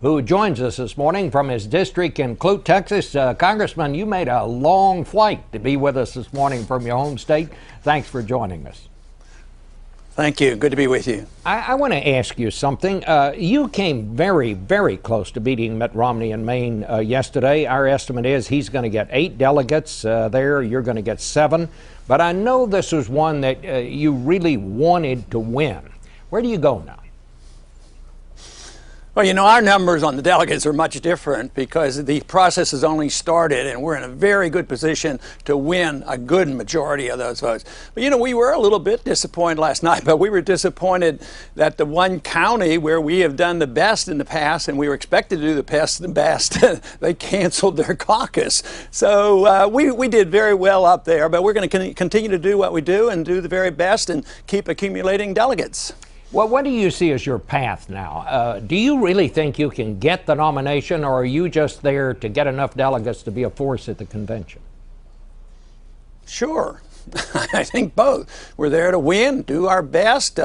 who joins us this morning from his district in Clute, Texas. Congressman, you made a long flight to be with us this morning from your home state. Thanks for joining us. Thank you. Good to be with you. I want to ask you something. You came very, very close to beating Mitt Romney in Maine yesterday. Our estimate is he's going to get 8 delegates there. You're going to get 7. But I know this was one that you really wanted to win. Where do you go now? Well, you know, our numbers on the delegates are much different because the process has only started and we're in a very good position to win a good majority of those votes. But, you know, we were a little bit disappointed last night, but we were disappointed that the one county where we have done the best in the past and we were expected to do the best, they canceled their caucus. So we did very well up there, but we're going to continue to do what we do and do the very best and keep accumulating delegates. Well, what do you see as your path now? Do you really think you can get the nomination, or are you just there to get enough delegates to be a force at the convention? Sure. I think both. We're there to win, do our best.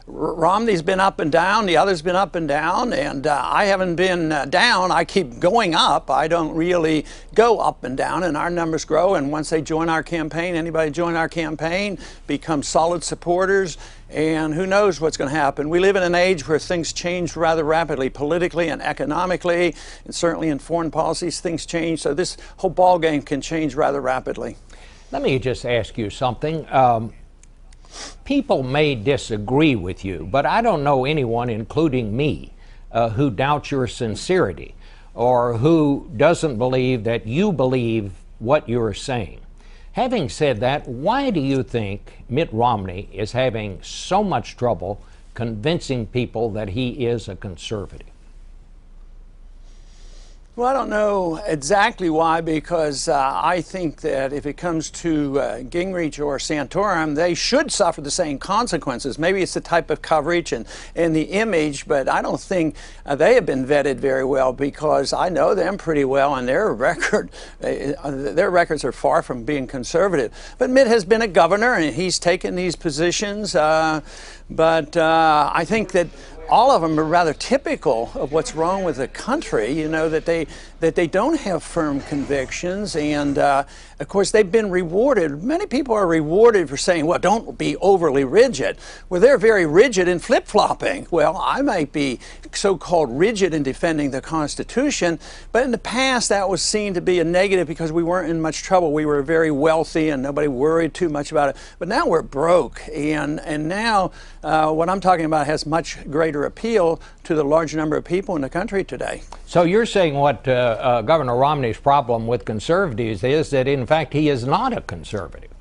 Romney's been up and down, the other's been up and down, and I haven't been down. I keep going up. I don't really go up and down, and our numbers grow. And once they join our campaign, anybody join our campaign, become solid supporters, and who knows what's going to happen. We live in an age where things change rather rapidly, politically and economically, and certainly in foreign policies, things change. So this whole ball game can change rather rapidly. Let me just ask you something. People may disagree with you, but I don't know anyone, including me, who doubts your sincerity or who doesn't believe that you believe what you're saying. Having said that, why do you think Mitt Romney is having so much trouble convincing people that he is a conservative? Well, I don't know exactly why, because I think that if it comes to Gingrich or Santorum, they should suffer the same consequences. Maybe it's the type of coverage and the image, but I don't think they have been vetted very well, because I know them pretty well, and their records are far from being conservative. But Mitt has been a governor, and he's taken these positions, but I think that all of them are rather typical of what's wrong with the country, you know, that they don't have firm convictions. And of course, they've been rewarded. Many people are rewarded for saying, well, don't be overly rigid. Well, they're very rigid in flip-flopping. Well, I might be so-called rigid in defending the Constitution, but in the past that was seen to be a negative because we weren't in much trouble. We were very wealthy and nobody worried too much about it. But now we're broke, and now what I'm talking about has much greater appeal to the large number of people in the country today. So you're saying what Governor Romney's problem with conservatives is that, in fact, he is not a conservative.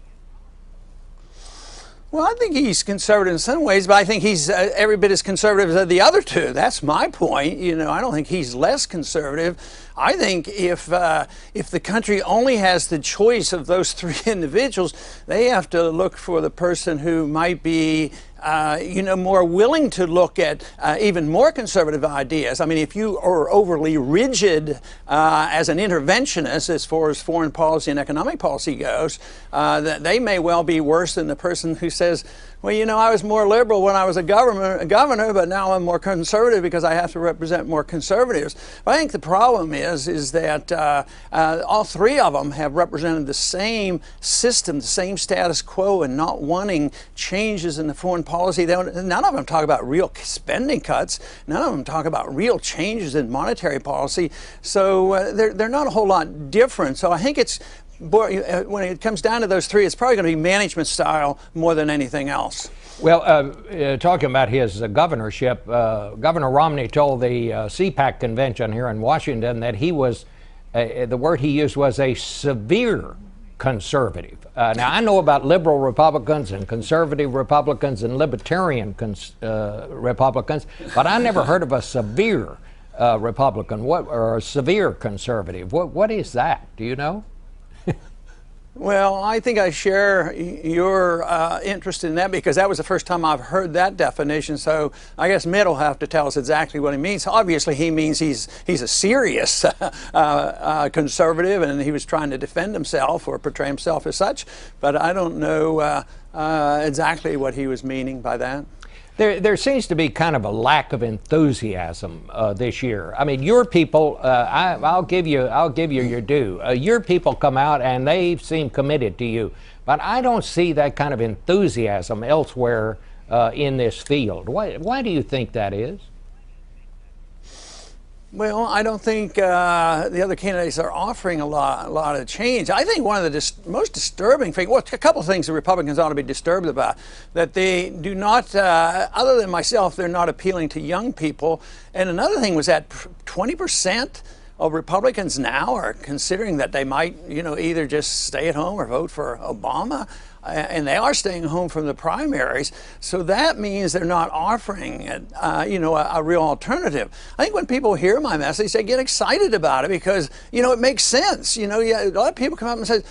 Well, I think he's conservative in some ways, but I think he's every bit as conservative as the other two. That's my point. You know, I don't think he's less conservative. I think if the country only has the choice of those 3 individuals, they have to look for the person who might be more willing to look at even more conservative ideas. I mean, if you are overly rigid as an interventionist as far as foreign policy and economic policy goes, they may well be worse than the person who says, well, you know, I was more liberal when I was a governor, but now I'm more conservative because I have to represent more conservatives. But I think the problem is that all 3 of them have represented the same system, the same status quo, and not wanting changes in the foreign policy. None of them talk about real spending cuts. None of them talk about real changes in monetary policy. So they're not a whole lot different. So I think it's, when it comes down to those 3, it's probably going to be management style more than anything else. Well, talking about his governorship, Governor Romney told the CPAC convention here in Washington that he was, the word he used was a severe conservative. Now, I know about liberal Republicans and conservative Republicans and libertarian Republicans, but I never heard of a severe Republican or a severe conservative. What is that? Do you know? Well, I think I share your interest in that, because that was the first time I've heard that definition. So I guess Mitt will have to tell us exactly what he means. Obviously, he means he's a serious conservative, and he was trying to defend himself or portray himself as such. But I don't know exactly what he was meaning by that. There seems to be kind of a lack of enthusiasm this year. I mean, your people, I'll give you your due. Your people come out and they seem committed to you, but I don't see that kind of enthusiasm elsewhere in this field. Why do you think that is? Well, I don't think the other candidates are offering a lot of change. I think one of the most disturbing things, well, a couple of things the Republicans ought to be disturbed about, that they do not, other than myself, they're not appealing to young people. And another thing was that 20% of Republicans now are considering that they might, either just stay at home or vote for Obama. And they are staying home from the primaries. So that means they're not offering, a real alternative. I think when people hear my message, they get excited about it because, it makes sense. A lot of people come up and say,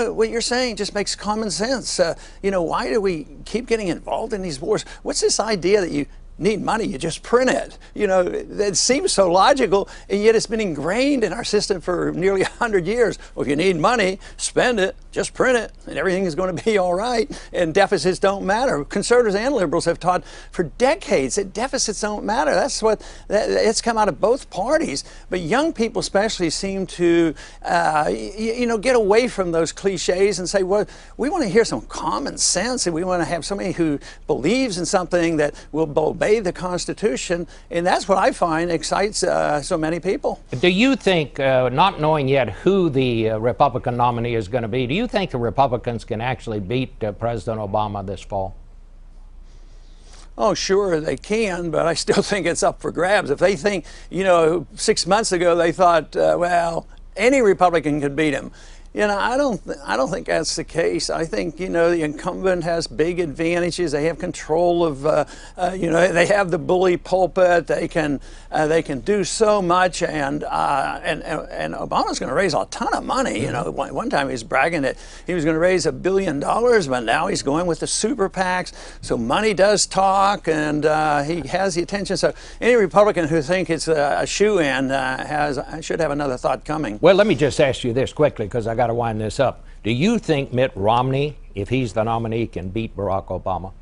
what you're saying just makes common sense. Why do we keep getting involved in these wars? What's this idea that you need money, you just print it? It seems so logical, and yet it's been ingrained in our system for nearly 100 years. Well, if you need money, spend it, just print it, and everything is going to be all right, and deficits don't matter. Conservatives and liberals have taught for decades that deficits don't matter. It's come out of both parties, but young people especially seem to, get away from those cliches and say, well, we want to hear some common sense, and we want to have somebody who believes in something that will obey the Constitution, and that's what I find excites so many people. Do you think, not knowing yet who the Republican nominee is going to be, do you think the Republicans can actually beat President Obama this fall? Oh, sure, they can, but I still think it's up for grabs. If they think, 6 months ago they thought, well, any Republican could beat him. I don't think that's the case. I think, the incumbent has big advantages. They have control of, they have the bully pulpit. They can do so much, and Obama's going to raise a ton of money. One time he was bragging that he was going to raise $1 billion, but now he's going with the super PACs. So money does talk, and he has the attention. So any Republican who thinks it's a shoo-in should have another thought coming. Well, let me just ask you this quickly, because I got to wind this up. Do you think Mitt Romney, if he's the nominee, can beat Barack Obama?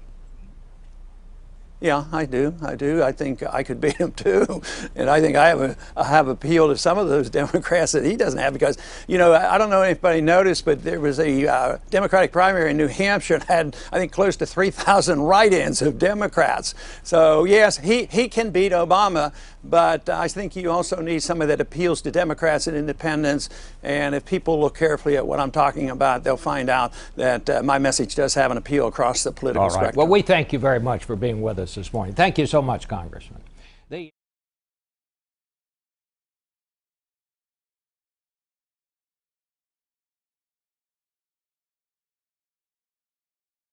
Yeah, I do. I think I could beat him too, and I think I have appeal to some of those Democrats that he doesn't have, because I don't know if anybody noticed, but there was a Democratic primary in New Hampshire that had, I think, close to 3,000 write-ins of Democrats. So yes, he can beat Obama, but I think you also need somebody that appeals to Democrats and independents. And if people look carefully at what I'm talking about, they'll find out that my message does have an appeal across the political spectrum. Well, we thank you very much for being with us this morning. Thank you so much, Congressman.